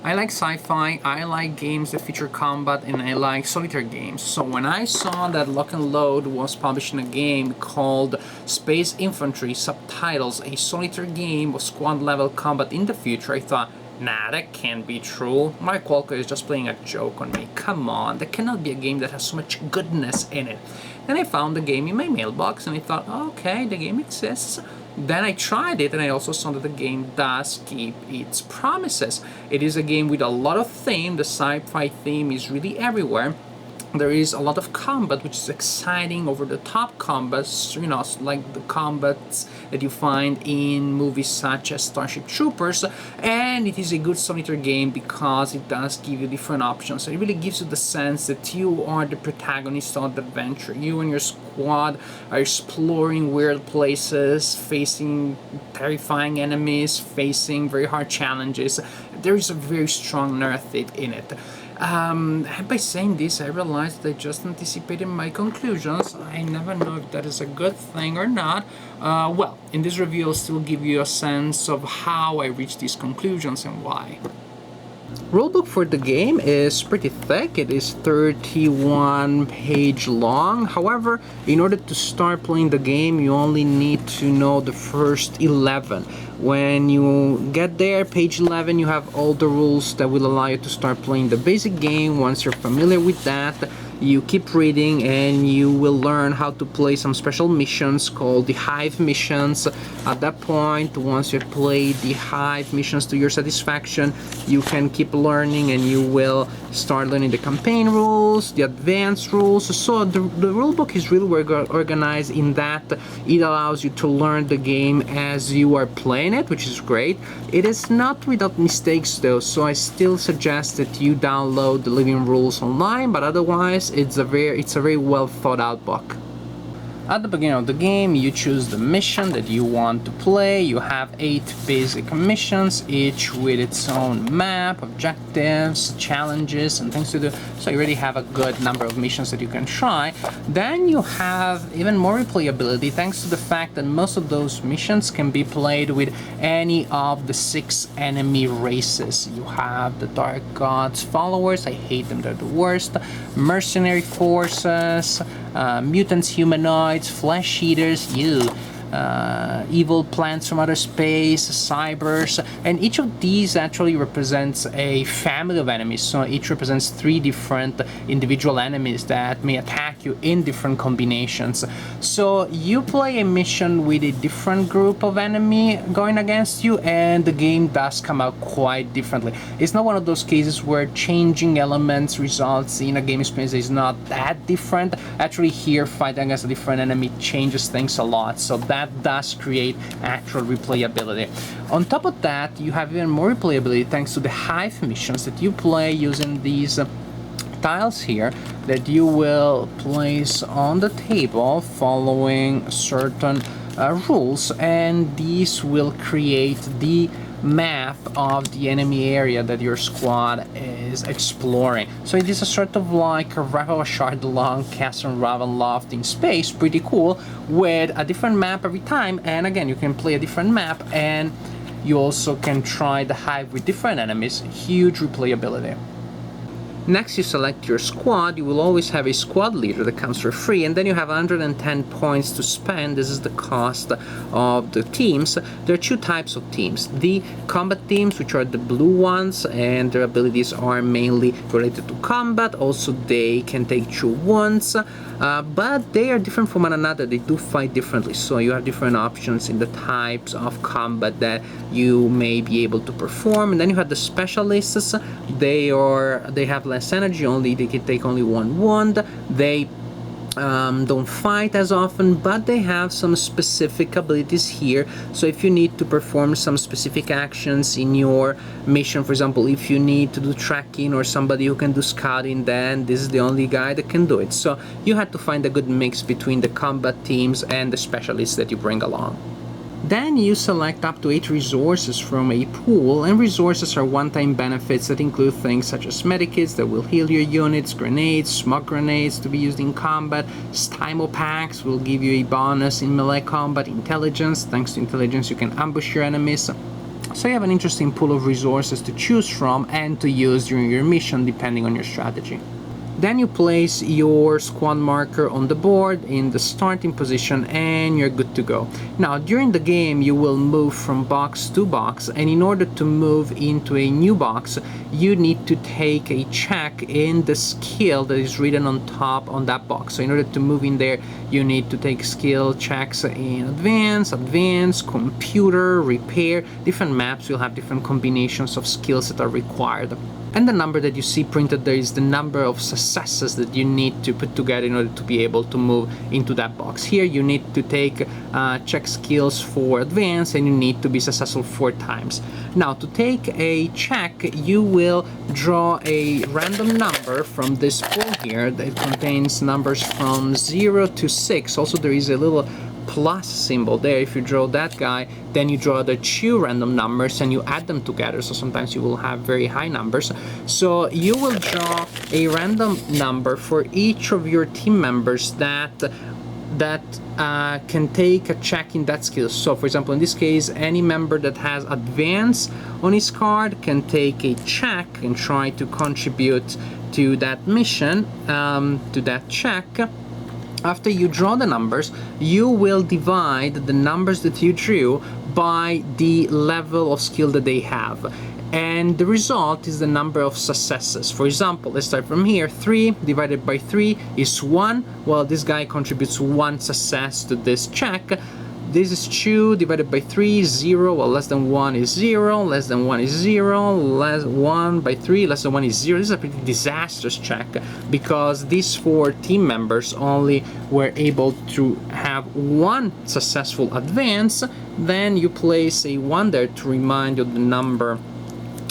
I like sci-fi, I like games that feature combat, and I like solitaire games. So when I saw that Lock and Load was publishing a game called Space Infantry, subtitles, a solitaire game of squad level combat in the future, I thought, nah, that can't be true. Mike Walker is just playing a joke on me. Come on, there cannot be a game that has so much goodness in it. Then I found the game in my mailbox and I thought, okay, the game exists. Then I tried it and I also saw that the game does keep its promises. It is a game with a lot of theme. The sci-fi theme is really everywhere. There is a lot of combat, which is exciting, over-the-top combats, you know, like the combats that you find in movies such as Starship Troopers, and it is a good solitaire game because it does give you different options. It really gives you the sense that you are the protagonist of the adventure. You and your squad are exploring weird places, facing terrifying enemies, facing very hard challenges. There is a very strong narrative in it. And by saying this, I realized that I just anticipated my conclusions. I never know if that is a good thing or not. Well, in this review, I'll still give you a sense of how I reached these conclusions and why. Rulebook for the game is pretty thick. It is 31 page long. However, in order to start playing the game, you only need to know the first 11. When you get there, page 11, you have all the rules that will allow you to start playing the basic game. Once you're familiar with that, you keep reading and you will learn how to play some special missions called the Hive missions. At that point, once you've played the Hive missions to your satisfaction, you can keep learning and you will start learning the campaign rules, the advanced rules. So the rulebook is really organized in that it allows you to learn the game as you are playing it, which is great. It is not without mistakes though, so I still suggest that you download the living rules online, but otherwise it's a very well thought out book. At the beginning of the game, you choose the mission that you want to play. You have 8 basic missions, each with its own map, objectives, challenges, and things to do. So you already have a good number of missions that you can try. Then you have even more replayability thanks to the fact that most of those missions can be played with any of the 6 enemy races. You have the Dark Gods followers, I hate them, they're the worst, mercenary forces, mutants, humanoids, flesh eaters, evil plants from outer space, cybers, and each of these actually represents a family of enemies. So each represents 3 different individual enemies that may attack you in different combinations. So you play a mission with a different group of enemy going against you, and the game does come out quite differently. It's not one of those cases where changing elements results in a game experience that is not that different. Actually, here fighting against a different enemy changes things a lot. So that does create actual replayability. On top of that, you have even more replayability thanks to the Hive missions that you play using these tiles here that you will place on the table following certain rules, and these will create the map of the enemy area that your squad is exploring. So it is a sort of like a Ravel Shard along Castle Ravenloft in space, pretty cool, with a different map every time, and again you can play a different map and you also can try the Hive with different enemies. Huge replayability. Next, you select your squad. You will always have a squad leader that comes for free, and then you have 110 points to spend. This is the cost of the teams. There are 2 types of teams. The combat teams, which are the blue ones, and their abilities are mainly related to combat. Also, they can take true wounds, but they are different from one another. They do fight differently, so you have different options in the types of combat that you may be able to perform. And then you have the specialists. They have less energy, they can take only 1 wound. They don't fight as often, but they have some specific abilities here. So if you need to perform some specific actions in your mission, for example, if you need to do tracking or somebody who can do scouting, then this is the only guy that can do it. So you have to find a good mix between the combat teams and the specialists that you bring along. Then you select up to 8 resources from a pool, and resources are one-time benefits that include things such as medikits that will heal your units, grenades, smoke grenades to be used in combat, stymo packs will give you a bonus in melee combat, intelligence, thanks to intelligence you can ambush your enemies, So you have an interesting pool of resources to choose from and to use during your mission depending on your strategy. Then you place your squad marker on the board in the starting position and you're good to go. Now during the game you will move from box to box, and in order to move into a new box you need to take a check in the skill that is written on top on that box. So in order to move in there you need to take skill checks in advanced, computer, repair. Different maps will have different combinations of skills that are required. And the number that you see printed there is the number of successes that you need to put together in order to be able to move into that box. Here you need to take check skills for advanced, and you need to be successful 4 times. Now to take a check you will draw a random number from this pool here that contains numbers from 0 to 6. Also there is a little plus symbol there. If you draw that guy, then you draw the 2 random numbers and you add them together, so sometimes you will have very high numbers. So you will draw a random number for each of your team members that can take a check in that skill. So for example in this case any member that has advance on his card can take a check and try to contribute to that mission, to that check. After you draw the numbers, you will divide the numbers that you drew by the level of skill that they have. And the result is the number of successes. For example, let's start from here. 3 divided by 3 is 1. Well, this guy contributes 1 success to this check. This is 2 divided by 3, 0. Well, less than 1 is 0, less than 1 is 0, less 1 by 3, less than 1 is 0. This is a pretty disastrous check because these 4 team members only were able to have 1 successful advance. Then you place a 1 there to remind you of the number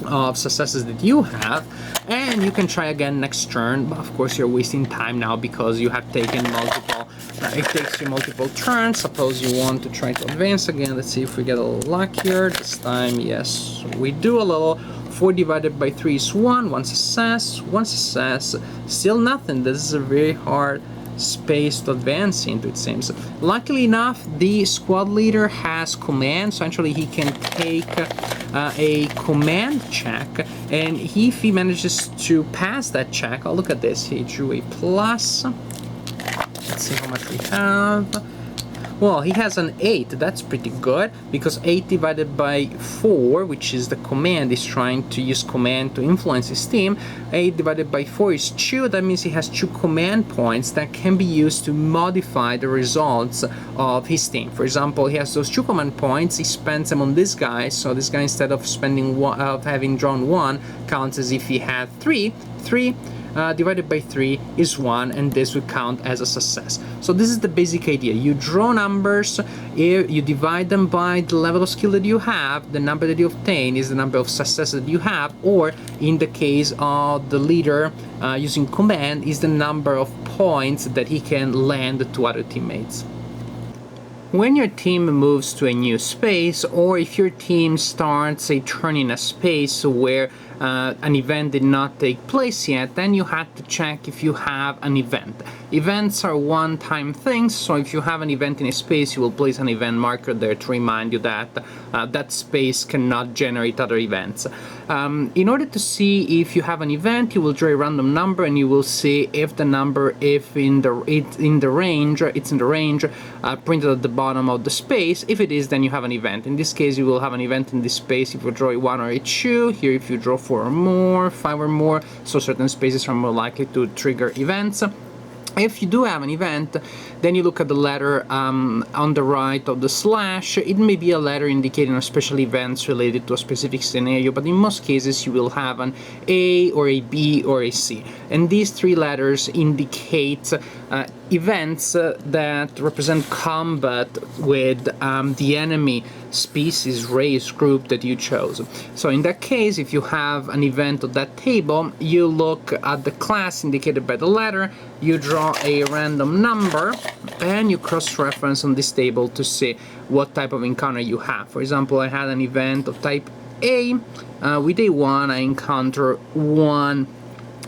of successes that you have, and you can try again next turn. But of course you're wasting time now because you have taken multiple it takes you multiple turns. Suppose you want to try to advance again. Let's see if we get a little luck here this time. Yes, we do a little. 4 divided by 3 is 1 success, still nothing. This is a very hard space to advance into, it seems. Luckily enough, the squad leader has command, so actually he can take a command check, and if he manages to pass that check, oh look at this, he drew a plus. Let's see how much we have. Well, he has an 8, that's pretty good, because 8 divided by 4, which is the command, is trying to use command to influence his team. 8 divided by 4 is 2, that means he has 2 command points that can be used to modify the results of his team. For example, he has those 2 command points, he spends them on this guy, so this guy, instead of spending one, having drawn 1, counts as if he had 3. 3 divided by 3 is 1, and this would count as a success. So this is the basic idea. You draw numbers, you divide them by the level of skill that you have. The number that you obtain is the number of successes that you have, or in the case of the leader using command, is the number of points that he can lend to other teammates. When your team moves to a new space, or if your team starts a turn in a space where an event did not take place yet, then you have to check if you have an event. Events are one-time things, so if you have an event in a space, you will place an event marker there to remind you that that space cannot generate other events. In order to see if you have an event, you will draw a random number, and you will see if the number, if it's in the range, printed at the bottom of the space. If it is, then you have an event. In this case, you will have an event in this space if you draw a 1 or a 2. Here, if you draw 4 or more, 5 or more, so certain spaces are more likely to trigger events. If you do have an event, then you look at the letter on the right of the slash. It may be a letter indicating a special events related to a specific scenario, but in most cases you will have an A or a B or a C. And these 3 letters indicate events that represent combat with the enemy species, race, group that you chose. So in that case, if you have an event of that table, you look at the class indicated by the letter, you draw a random number, and you cross-reference on this table to see what type of encounter you have. For example, I had an event of type A. With A1, I encounter 1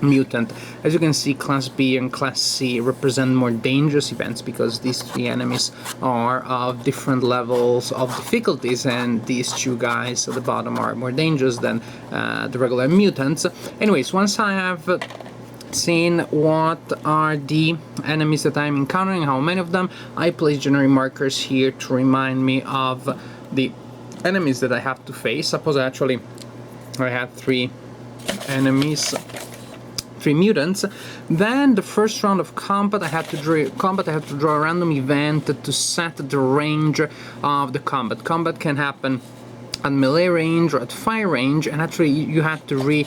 mutant. As you can see, Class B and Class C represent more dangerous events because these three enemies are of different levels of difficulties, and these two guys at the bottom are more dangerous than the regular mutants. Anyways, once I have seen what are the enemies that I'm encountering, how many of them, I place generic markers here to remind me of the enemies that I have to face. Suppose actually I have three enemies, three mutants. Then the first round of combat, I have to draw a random event to set the range of the combat. Combat can happen at melee range or at fire range, and actually you have to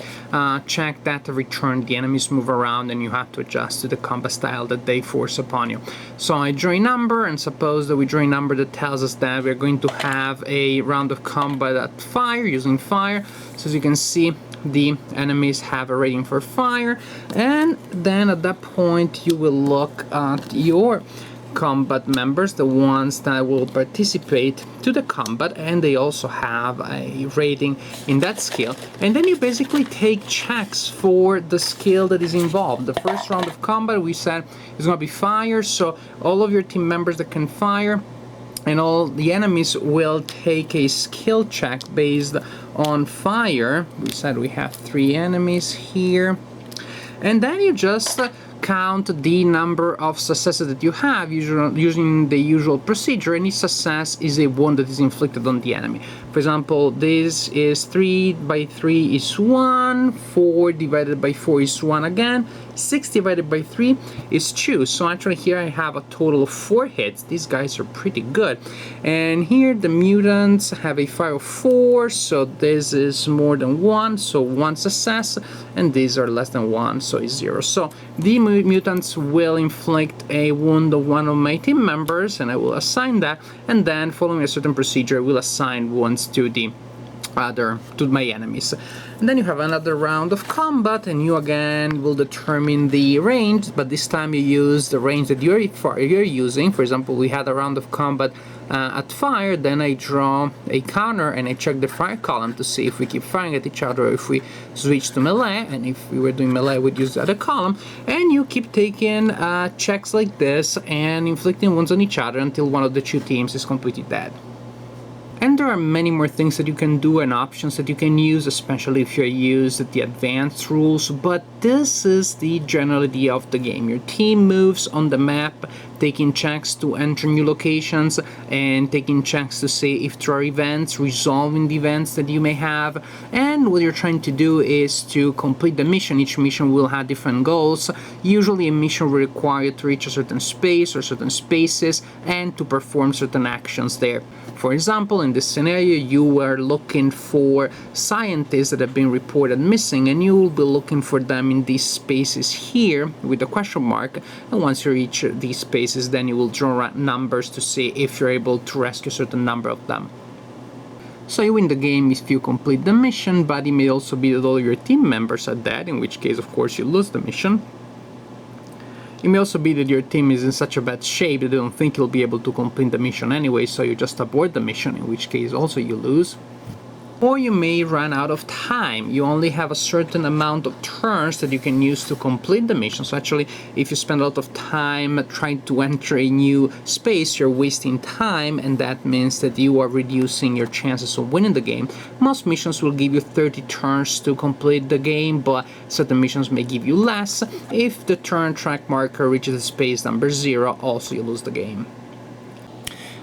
check that every turn the enemies move around, and you have to adjust to the combat style that they force upon you. So I draw a number, and suppose that we draw a number that tells us that we're going to have a round of combat at fire, using fire. So as you can see, the enemies have a rating for fire, and then at that point you will look at your combat members, the ones that will participate to the combat, and they also have a rating in that skill. And then you basically take checks for the skill that is involved. The first round of combat, we said, is going to be fire, so all of your team members that can fire and all the enemies will take a skill check based on fire. We said we have three enemies here, and then you just count the number of successes that you have using the usual procedure, and each success is a wound that is inflicted on the enemy. For example, this is 3 by 3 is 1, 4 divided by 4 is 1 again, 6 divided by 3 is 2. So actually here I have a total of 4 hits. These guys are pretty good. And here the mutants have a fire of 4, so this is more than 1, so 1 success, and these are less than 1, so it's 0. So the mutants will inflict a wound of one of my team members, and I will assign that, and then following a certain procedure I will assign wounds to my enemies. And then you have another round of combat, and you again will determine the range, but this time you use the range that you're using. For example, we had a round of combat at fire, then I draw a counter and I check the fire column to see if we keep firing at each other or if we switch to melee, and if we were doing melee we'd use the other column, and you keep taking checks like this and inflicting wounds on each other until one of the two teams is completely dead. And there are many more things that you can do and options that you can use, especially if you use the advanced rules, but this is the general idea of the game. Your team moves on the map, taking checks to enter new locations and taking checks to see if there are events, resolving the events that you may have, and what you're trying to do is to complete the mission. Each mission will have different goals. Usually a mission will require you to reach a certain space or certain spaces and to perform certain actions there. For example, in this scenario, you were looking for scientists that have been reported missing, and you will be looking for them in these spaces here with a question mark, and once you reach these spaces, then you will draw numbers to see if you're able to rescue a certain number of them. So you win the game if you complete the mission, but it may also be that all your team members are dead, in which case, of course, you lose the mission. It may also be that your team is in such a bad shape that they don't think you'll be able to complete the mission anyway, so you just abort the mission, in which case also you lose. Or you may run out of time. You only have a certain amount of turns that you can use to complete the mission. So actually, if you spend a lot of time trying to enter a new space, you're wasting time, and that means that you are reducing your chances of winning the game. Most missions will give you 30 turns to complete the game, but certain missions may give you less. If the turn track marker reaches space number 0, also you lose the game.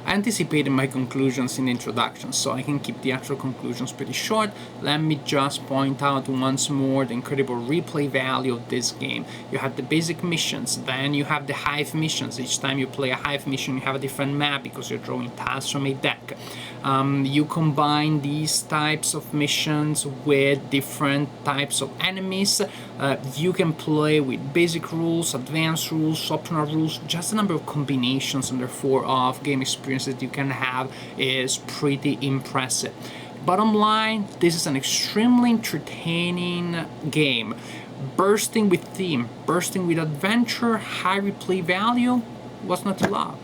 I anticipated my conclusions in the introduction, so I can keep the actual conclusions pretty short. Let me just point out once more the incredible replay value of this game. You have the basic missions, then you have the Hive missions. Each time you play a Hive mission, you have a different map because you're drawing tasks from a deck. You combine these types of missions with different types of enemies. You can play with basic rules, advanced rules, optional rules. Just the number of combinations and therefore of game experience that you can have is pretty impressive. Bottom line, this is an extremely entertaining game, bursting with theme, bursting with adventure, high replay value. What's not to love?